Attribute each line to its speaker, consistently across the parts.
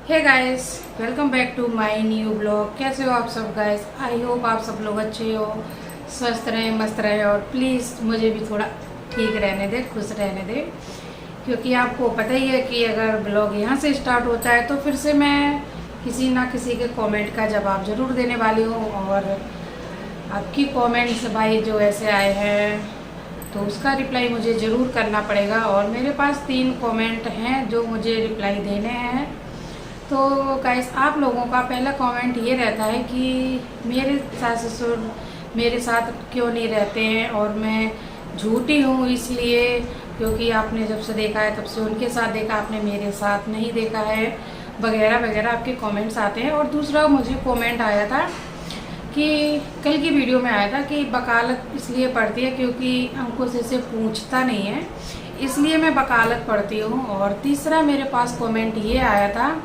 Speaker 1: Hey guys, welcome back to my new blog. कैसे हो आप सब गाइस? आई होप आप सब लोग अच्छे हो, स्वस्थ रहें, मस्त रहें और प्लीज़ मुझे भी थोड़ा ठीक रहने दें, खुश रहने दें। क्योंकि आपको पता ही है कि अगर ब्लॉग यहाँ से स्टार्ट होता है तो फिर से मैं किसी ना किसी के कमेंट का जवाब ज़रूर देने वाली हूँ। और आपकी कमेंट्स भाई जो ऐसे आए हैं तो उसका रिप्लाई मुझे ज़रूर करना पड़ेगा। और मेरे पास 3 कमेंट हैं जो मुझे रिप्लाई देने हैं। तो गाइस, आप लोगों का पहला कमेंट ये रहता है कि मेरे सास ससुर मेरे साथ क्यों नहीं रहते हैं और मैं झूठी हूँ इसलिए, क्योंकि आपने जब से देखा है तब से उनके साथ देखा, आपने मेरे साथ नहीं देखा है, वगैरह वगैरह आपके कमेंट्स आते हैं। और दूसरा मुझे कमेंट आया था कि कल की वीडियो में आया था कि वकालत इसलिए पढ़ती है क्योंकि अंकुश इसे पूछता नहीं है, इसलिए मैं वकालत पढ़ती हूँ। और तीसरा मेरे पास कमेंट ये आया था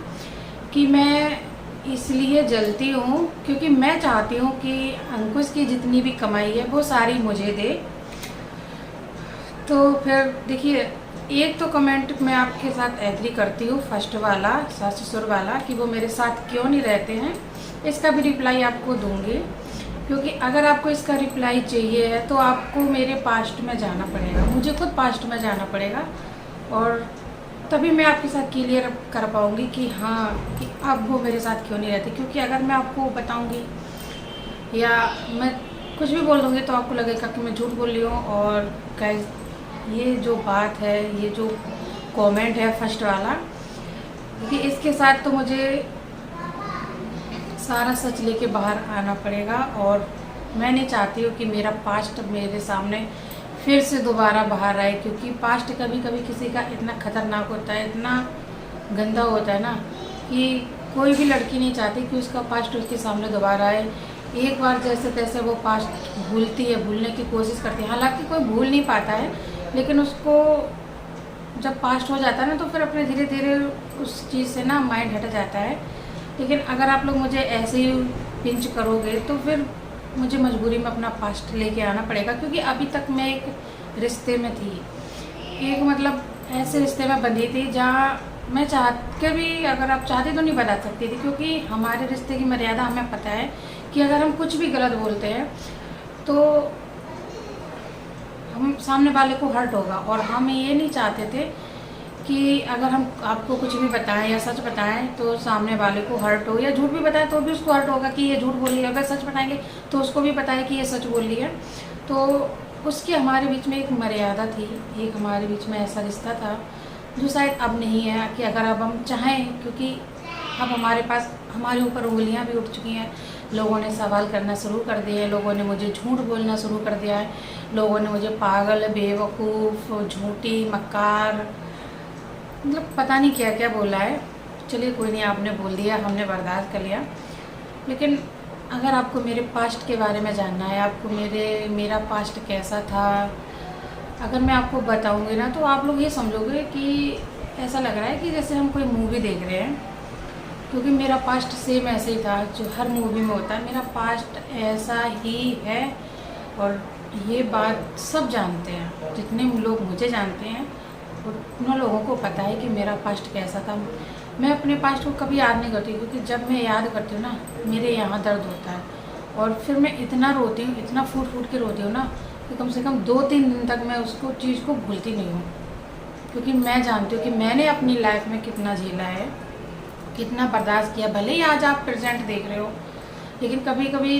Speaker 1: कि मैं इसलिए जलती हूँ क्योंकि मैं चाहती हूँ कि अंकुश की जितनी भी कमाई है वो सारी मुझे दे। तो फिर देखिए, एक तो कमेंट मैं आपके साथ एग्री करती हूँ, फर्स्ट वाला सास ससुर वाला, कि वो मेरे साथ क्यों नहीं रहते हैं, इसका भी रिप्लाई आपको दूंगी। क्योंकि अगर आपको इसका रिप्लाई चाहिए है तो आपको मेरे पास्ट में जाना पड़ेगा, मुझे खुद पास्ट में जाना पड़ेगा और तभी मैं आपके साथ क्लियर कर पाऊँगी कि हाँ, कि अब वो मेरे साथ क्यों नहीं रहते। क्योंकि अगर मैं आपको बताऊँगी या मैं कुछ भी बोल दूँगी तो आपको लगेगा कि मैं झूठ बोल रही हूँ। और गाइस, ये जो बात है, ये जो कमेंट है फर्स्ट वाला, क्योंकि इसके साथ तो मुझे सारा सच लेके बाहर आना पड़ेगा। और मैं नहीं चाहती हूँ कि मेरा पास्ट मेरे सामने फिर से दोबारा बाहर आए। क्योंकि पास्ट कभी कभी किसी का इतना खतरनाक होता है, इतना गंदा होता है ना, कि कोई भी लड़की नहीं चाहती कि उसका पास्ट उसके सामने दोबारा आए। एक बार जैसे तैसे वो पास्ट भूलती है, भूलने की कोशिश करती है। हालांकि कोई भूल नहीं पाता है, लेकिन उसको जब पास्ट हो जाता है ना तो फिर अपने धीरे धीरे उस चीज़ से ना माइंड हट जाता है। लेकिन अगर आप लोग मुझे ऐसे ही पिंच करोगे तो फिर मुझे मजबूरी में अपना पास्ट लेके आना पड़ेगा। क्योंकि अभी तक मैं एक रिश्ते में थी, एक मतलब ऐसे रिश्ते में बंधी थी जहाँ मैं चाह के भी, अगर आप चाहती तो नहीं बता सकती थी। क्योंकि हमारे रिश्ते की मर्यादा हमें पता है कि अगर हम कुछ भी गलत बोलते हैं तो हम सामने वाले को हर्ट होगा। और हम ये नहीं चाहते थे कि अगर हम आपको कुछ भी बताएं या सच बताएं तो सामने वाले को हर्ट हो, या झूठ भी बताएं तो भी उसको हर्ट होगा कि ये झूठ बोल रही है। अगर सच बताएंगे तो उसको भी पता है कि ये सच बोल रही है। तो उसकी हमारे बीच में एक मर्यादा थी, एक हमारे बीच में ऐसा रिश्ता था जो शायद अब नहीं है। कि अगर अब हम चाहें, क्योंकि अब हमारे पास, हमारे ऊपर उंगलियां भी उठ चुकी हैं, लोगों ने सवाल करना शुरू कर दिए हैं, लोगों ने मुझे झूठ बोलना शुरू कर दिया है, लोगों ने मुझे पागल, बेवकूफ़, झूठी, मक्कार, मतलब पता नहीं क्या क्या बोला है। चलिए कोई नहीं, आपने बोल दिया, हमने बर्दाश्त कर लिया। लेकिन अगर आपको मेरे पास्ट के बारे में जानना है, आपको मेरा पास्ट कैसा था, अगर मैं आपको बताऊंगी ना तो आप लोग ये समझोगे कि ऐसा लग रहा है कि जैसे हम कोई मूवी देख रहे हैं। क्योंकि मेरा पास्ट सेम ऐसे ही था जो हर मूवी में होता है, मेरा पास्ट ऐसा ही है। और ये बात सब जानते हैं, जितने लोग मुझे जानते हैं उन लोगों को पता है कि मेरा पास्ट कैसा था। मैं अपने पास्ट को कभी याद नहीं करती, क्योंकि जब मैं याद करती हूँ ना मेरे यहाँ दर्द होता है और फिर मैं इतना रोती हूँ, इतना फूट फूट के रोती हूँ ना, कि कम से कम 2-3 दिन तक मैं उसको चीज़ को भूलती नहीं हूँ। क्योंकि मैं जानती हूँ कि मैंने अपनी लाइफ में कितना झेला है, कितना बर्दाश्त किया। भले ही आज आप प्रेजेंट देख रहे हो, लेकिन कभी कभी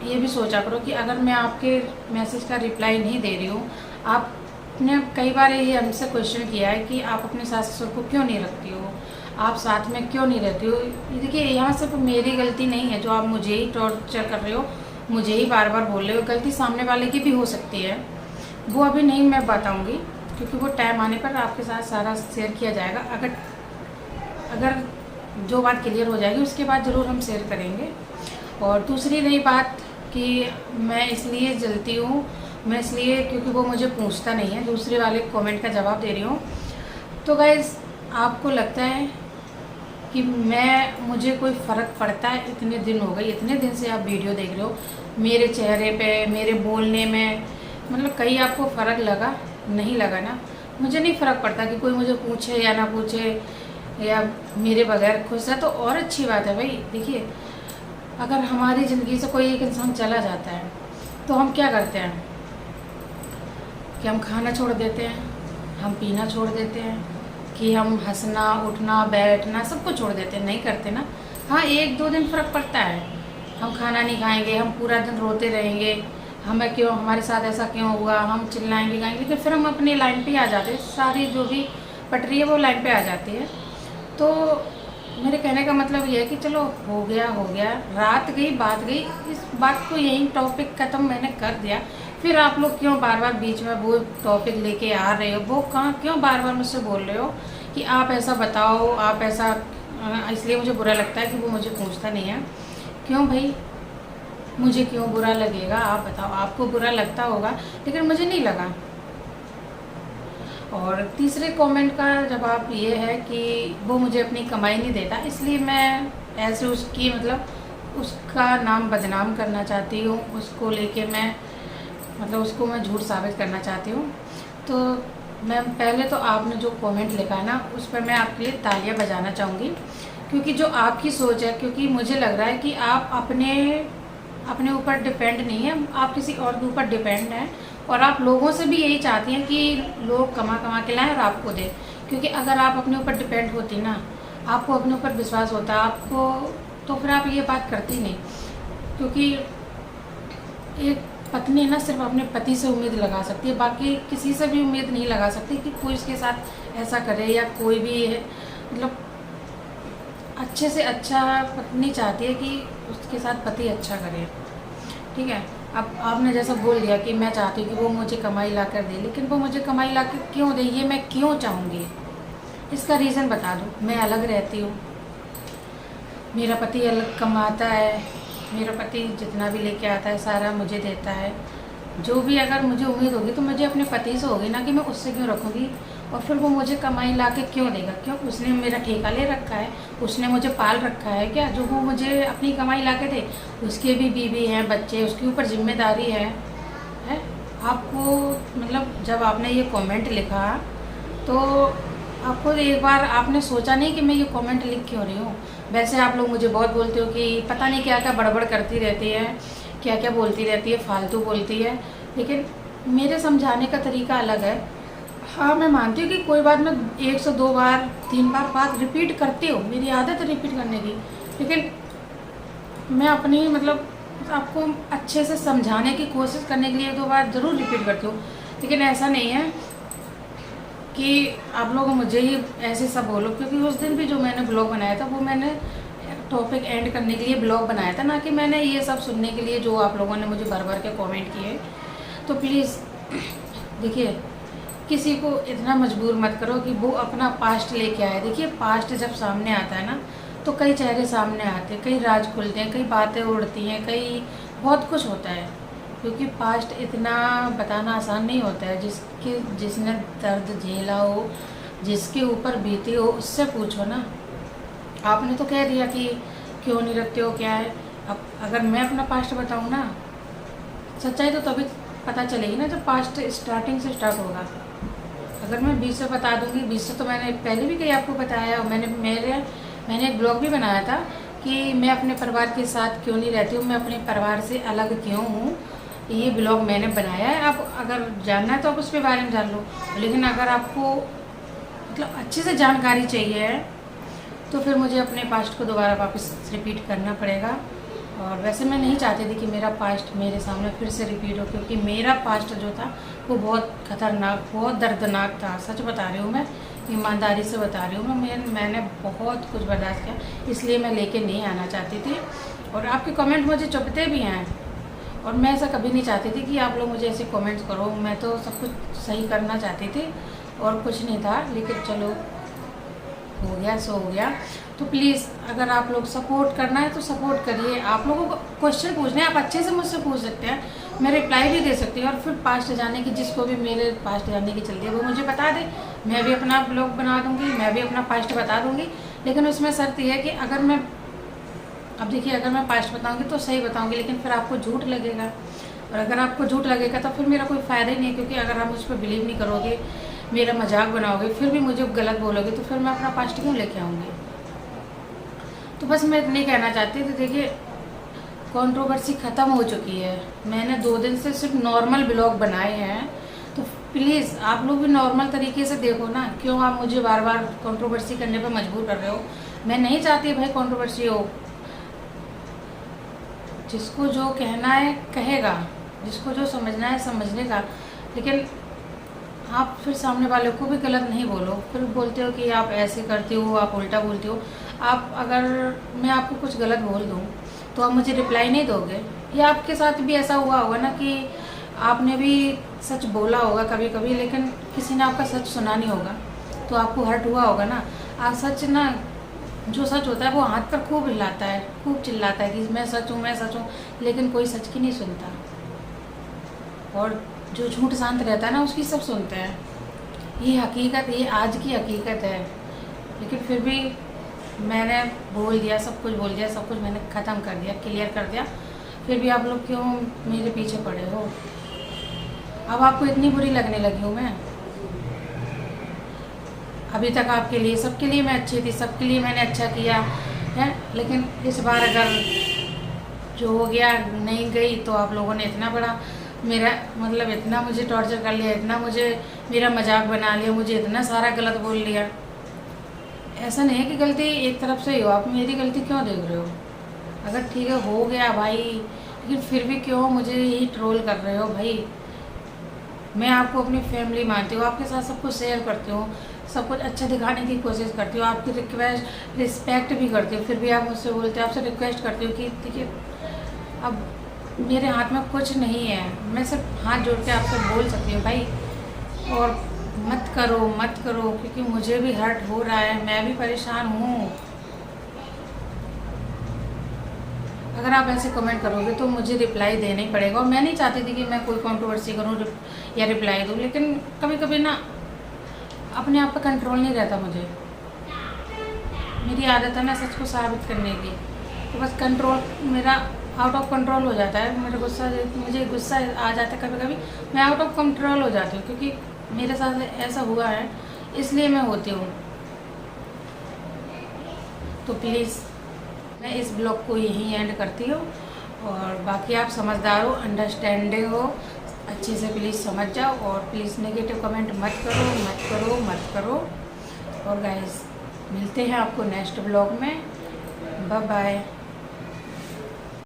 Speaker 1: ये भी सोचा करो कि अगर मैं आपके मैसेज का रिप्लाई नहीं दे रही हूँ, आपने कई बार ये हमसे क्वेश्चन किया है कि आप अपने सास ससुर को क्यों नहीं रखती हो, आप साथ में क्यों नहीं रहती हो। देखिए, यहाँ सिर्फ मेरी गलती नहीं है जो आप मुझे ही टॉर्चर कर रहे हो, मुझे ही बार बार बोल रहे हो। गलती सामने वाले की भी हो सकती है, वो अभी नहीं मैं बताऊँगी, क्योंकि वो टाइम आने पर आपके साथ सारा शेयर किया जाएगा। अगर जो बात क्लियर हो जाएगी उसके बाद ज़रूर हम शेयर करेंगे। और दूसरी रही बात कि मैं इसलिए जलती हूँ, मैं इसलिए क्योंकि वो मुझे पूछता नहीं है, दूसरे वाले कमेंट का जवाब दे रही हूँ। तो गाइस, आपको लगता है कि मुझे कोई फ़र्क पड़ता है? इतने दिन हो गए, इतने दिन से आप वीडियो देख रहे हो, मेरे चेहरे पे, मेरे बोलने में, मतलब कहीं आपको फ़र्क लगा? नहीं लगा ना। मुझे नहीं फ़र्क पड़ता कि कोई मुझे पूछे या ना पूछे, या मेरे बगैर खुश है तो और अच्छी बात है भाई। देखिए, अगर हमारी ज़िंदगी से कोई एक इंसान चला जाता है तो हम क्या करते हैं कि हम खाना छोड़ देते हैं, हम पीना छोड़ देते हैं, कि हम हंसना उठना बैठना सब कुछ छोड़ देते हैं? नहीं करते ना। हाँ, 1-2 दिन फ़र्क पड़ता है। हम खाना नहीं खाएंगे, हम पूरा दिन रोते रहेंगे, हमें क्यों, हमारे साथ ऐसा क्यों हुआ, हम चिल्लाएंगे गाएंगे, लेकिन फिर हम अपनी लाइन पे आ जाते हैं। सारी जो भी पटरी है वो लाइन पे आ जाती है। तो मेरे कहने का मतलब ये है कि चलो हो गया, रात गई बात गई, इस बात को यही टॉपिक ख़त्म मैंने कर दिया। फिर आप लोग क्यों बार बार बीच में वो टॉपिक लेके आ रहे हो? वो कहाँ क्यों बार बार मुझसे बोल रहे हो कि आप ऐसा बताओ, आप ऐसा, इसलिए मुझे बुरा लगता है कि वो मुझे पूछता नहीं है। क्यों भाई, मुझे क्यों बुरा लगेगा? आप बताओ, आपको बुरा लगता होगा लेकिन मुझे नहीं लगा। और तीसरे कमेंट का जवाब ये है कि वो मुझे अपनी कमाई नहीं देता, इसलिए मैं ऐसे उसकी मतलब उसका नाम बदनाम करना चाहती हूँ, उसको लेके मैं मतलब उसको मैं झूठ साबित करना चाहती हूँ। तो मैं पहले तो आपने जो कमेंट लिखा है ना, उस पर मैं आपके लिए तालियां बजाना चाहूँगी, क्योंकि जो आपकी सोच है, क्योंकि मुझे लग रहा है कि आप अपने ऊपर डिपेंड नहीं है, आप किसी और के ऊपर डिपेंड हैं, और आप लोगों से भी यही चाहती हैं कि लोग कमा कमा के लाएं और आपको दें। क्योंकि अगर आप अपने ऊपर डिपेंड होती ना, आपको अपने ऊपर विश्वास होता आपको, तो फिर आप ये बात करती नहीं। क्योंकि एक पत्नी ना सिर्फ अपने पति से उम्मीद लगा सकती है, बाकी किसी से भी उम्मीद नहीं लगा सकती कि कोई उसके साथ ऐसा करे, या कोई भी मतलब अच्छे से अच्छा पत्नी चाहती है कि उसके साथ पति अच्छा करे। ठीक है, अब आपने जैसा बोल दिया कि मैं चाहती हूँ कि वो मुझे कमाई ला कर दे, लेकिन वो मुझे कमाई ला कर क्यों दे, ये मैं क्यों चाहूँगी? इसका रीज़न बता दूँ। मैं अलग रहती हूँ, मेरा पति अलग कमाता है, मेरा पति जितना भी लेके आता है सारा मुझे देता है। जो भी अगर मुझे उम्मीद होगी तो मुझे अपने पति से होगी ना, कि मैं उससे क्यों रखूँगी? और फिर वो मुझे कमाई ला के क्यों देगा? क्यों? उसने मेरा ठेका ले रखा है, उसने मुझे पाल रखा है क्या, जो वो मुझे अपनी कमाई ला के दे? उसके भी बीवी हैं, बच्चे, उसके ऊपर जिम्मेदारी है। आपको मतलब जब आपने ये कमेंट लिखा तो आपको एक बार आपने सोचा नहीं कि मैं ये कमेंट लिख क्यों रही हूँ? वैसे आप लोग मुझे बहुत बोलते हो कि पता नहीं क्या क्या बड़बड़ करती रहती है, क्या क्या बोलती रहती है, फालतू बोलती है, लेकिन मेरे समझाने का तरीका अलग है। हाँ, मैं मानती हूँ कि कोई बात मैं 1 से 2 बार 3 बार बात रिपीट करती हूँ, मेरी आदत है रिपीट करने की, लेकिन मैं अपनी मतलब आपको अच्छे से समझाने की कोशिश करने के लिए 2 बार ज़रूर रिपीट करती हूँ। लेकिन ऐसा नहीं है कि आप लोग मुझे ही ऐसे सब बोलो, क्योंकि उस दिन भी जो मैंने ब्लॉग बनाया था वो मैंने टॉपिक एंड करने के लिए ब्लॉग बनाया था, ना कि मैंने ये सब सुनने के लिए जो आप लोगों ने मुझे भर भर के कमेंट किए। तो प्लीज़ देखिए, किसी को इतना मजबूर मत करो कि वो अपना पास्ट लेके आए। देखिए, पास्ट जब सामने आता है ना तो कई चेहरे सामने आते हैं, कई राज खुलते हैं, कई बातें उड़ती हैं, कई बहुत कुछ होता है। क्योंकि पास्ट इतना बताना आसान नहीं होता है। जिसने दर्द झेला हो, जिसके ऊपर बीती हो, उससे पूछो ना। आपने तो कह दिया कि क्यों नहीं रखते हो, क्या है। अब अगर मैं अपना पास्ट बताऊँ ना, सच्चाई तो तभी पता चलेगी ना जब पास्ट स्टार्टिंग से स्टार्ट होगा। अगर मैं 20 से बता दूँगी, 20 से तो मैंने पहले भी कहीं आपको बताया, और मैंने एक ब्लॉग भी बनाया था कि मैं अपने परिवार के साथ क्यों नहीं रहती हूँ, मैं अपने परिवार से अलग क्यों हूँ। ये ब्लॉग मैंने बनाया है, आप अगर जानना है तो आप उसके बारे में जान लो। लेकिन अगर आपको मतलब अच्छे से जानकारी चाहिए है तो फिर मुझे अपने पास्ट को दोबारा वापस रिपीट करना पड़ेगा। और वैसे मैं नहीं चाहती थी कि मेरा पास्ट मेरे सामने फिर से रिपीट हो, क्योंकि मेरा पास्ट जो था वो बहुत खतरनाक, बहुत दर्दनाक था। सच बता रही हूँ, मैं ईमानदारी से बता रही हूँ। मैंने बहुत कुछ बर्दाश्त किया, इसलिए मैं लेके नहीं आना चाहती थी। और आपके कमेंट मुझे चुभते भी हैं, और मैं ऐसा कभी नहीं चाहती थी कि आप लोग मुझे ऐसे कमेंट्स करो। मैं तो सब कुछ सही करना चाहती थी और कुछ नहीं था, लेकिन चलो हो गया सो हो गया। तो प्लीज़ अगर आप लोग सपोर्ट करना है तो सपोर्ट करिए। आप लोगों को क्वेश्चन पूछने हैं, आप अच्छे से मुझसे पूछ सकते हैं, मैं रिप्लाई भी दे सकती हूँ। और फिर पास्ट जाने की, जिसको भी मेरे पास्ट जानने की चलती है वो मुझे बता दे, मैं भी अपना ब्लॉग बना दूँगी, मैं भी अपना पास्ट बता दूँगी। लेकिन उसमें शर्त यह है कि अगर मैं, अब देखिए, अगर मैं पास्ट बताऊँगी तो सही बताऊँगी, लेकिन फिर आपको झूठ लगेगा, और अगर आपको झूठ लगेगा तो फिर मेरा कोई फ़ायदा ही नहीं है। क्योंकि अगर आप मुझ पर बिलीव नहीं करोगे मेरा मजाक बनाओगे, फिर भी मुझे गलत बोलोगे, तो फिर मैं अपना पास्ट क्यों लेके आऊँगी। तो बस मैं इतनी कहना चाहती थी। देखिए, कंट्रोवर्सी ख़त्म हो चुकी है। मैंने 2 दिन से सिर्फ नॉर्मल ब्लॉग बनाए हैं, तो प्लीज़ आप लोग भी नॉर्मल तरीके से देखो ना। क्यों आप मुझे बार बार कंट्रोवर्सी करने पर मजबूर कर रहे हो। मैं नहीं चाहती भाई कंट्रोवर्सी हो। जिसको जो कहना है कहेगा, जिसको जो समझना है समझ लेगा, लेकिन आप फिर सामने वाले को भी गलत नहीं बोलो। फिर बोलते हो कि आप ऐसे करते हो, आप उल्टा बोलते हो। आप अगर मैं आपको कुछ गलत बोल दूँ तो आप मुझे रिप्लाई नहीं दोगे। या आपके साथ भी ऐसा हुआ होगा ना कि आपने भी सच बोला होगा कभी कभी, लेकिन किसी ने आपका सच सुना नहीं होगा, तो आपको हर्ट हुआ होगा ना। आप सच ना, जो सच होता है वो हाथ पर खूब हिलाता है, खूब चिल्लाता है कि मैं सच हूँ, मैं सच हूँ, लेकिन कोई सच की नहीं सुनता। और जो झूठ शांत रहता है ना, उसकी सब सुनते हैं। ये हकीकत, ये आज की हकीकत है। लेकिन फिर भी मैंने बोल दिया, सब कुछ बोल दिया, सब कुछ मैंने ख़त्म कर दिया, क्लियर कर दिया। फिर भी आप लोग क्यों मेरे पीछे पड़े हो। अब आपको इतनी बुरी लगने लगी हूँ मैं। अभी तक आपके लिए, सबके लिए मैं अच्छी थी, सबके लिए मैंने अच्छा किया है, लेकिन इस बार अगर जो हो गया नहीं गई, तो आप लोगों ने इतना बड़ा मेरा मतलब इतना मुझे टॉर्चर कर लिया, इतना मुझे मेरा मजाक बना लिया, मुझे इतना सारा गलत बोल लिया। ऐसा नहीं है कि गलती एक तरफ से ही हो, आप मेरी गलती क्यों देख रहे हो। अगर ठीक है हो गया भाई, लेकिन फिर भी क्यों मुझे यही ट्रोल कर रहे हो भाई। मैं आपको अपनी फैमिली मानती हूँ, आपके साथ सब कुछ शेयर करती हूँ, सब कुछ अच्छा दिखाने की कोशिश करती हूँ, आपकी रिक्वेस्ट रिस्पेक्ट भी करती हूँ, फिर भी आप मुझसे बोलते हो, आपसे रिक्वेस्ट करती हूँ कि देखिए अब मेरे हाथ में कुछ नहीं है, मैं सिर्फ हाथ जोड़ के आपसे बोल सकती हूँ भाई, और मत करो मत करो, क्योंकि मुझे भी हर्ट हो रहा है, मैं भी परेशान हूँ। अगर आप ऐसे कमेंट करोगे तो मुझे रिप्लाई देना ही पड़ेगा। और मैं नहीं चाहती थी कि मैं कोई कंट्रोवर्सी करूँ या रिप्लाई दूँ, लेकिन कभी कभी ना अपने आप पे कंट्रोल नहीं रहता मुझे। मेरी आदत है ना सच को साबित करने की, तो बस कंट्रोल मेरा आउट ऑफ कंट्रोल हो जाता है। मेरा गुस्सा, मुझे गुस्सा आ जाता है कभी कभी, मैं आउट ऑफ कंट्रोल हो जाती हूँ, क्योंकि मेरे साथ ऐसा हुआ है, इसलिए मैं होती हूँ। तो प्लीज़ मैं इस ब्लॉग को यहीं एंड करती हूँ, और बाकी आप समझदार हो, अंडरस्टैंडिंग हो, अच्छे से प्लीज़ समझ जाओ, और प्लीज़ नेगेटिव कमेंट मत करो मत करो मत करो। और गाइस मिलते हैं आपको नेक्स्ट ब्लॉग में। Bye bye.